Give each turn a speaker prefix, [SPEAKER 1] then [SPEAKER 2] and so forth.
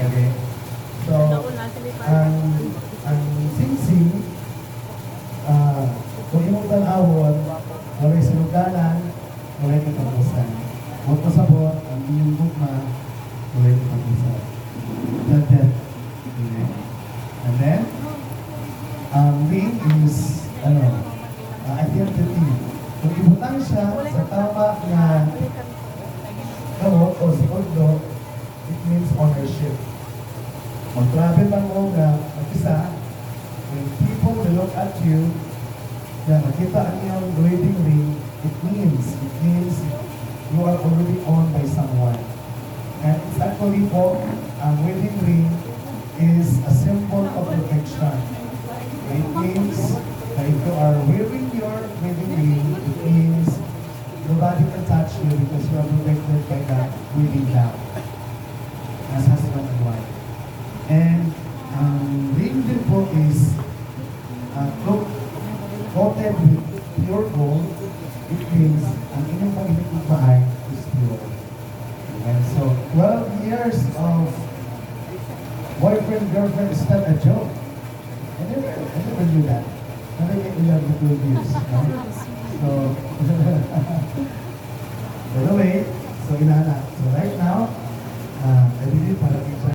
[SPEAKER 1] Okay? So, ang singsing, kung imong tanawon, walay sinuganan, walay katapusan. Huwag pasabot, ang inyong gugma, walay katapusan. That's it. And then, ring is, identity. Kung ibutang siya sa tama na kamot o sigurdo, it means ownership. Kung grabe man mo na mag-isa, when people will look at you, na makita ang iyong wedding ring, it means you are already owned by someone. And it's actually po, ang wedding ring is a symbol of protection. It means that if you are wearing your wedding ring, it means nobody can touch you because you are protected by that wedding vow as husband and wife. And ring din po is coated with pure gold. It means ang inyong pag-ibig is pure. And so 12 years of boyfriend-girlfriend is not a joke. I never knew that. Never get in love with 12 years. Right? So, by the way, so inana. So right now,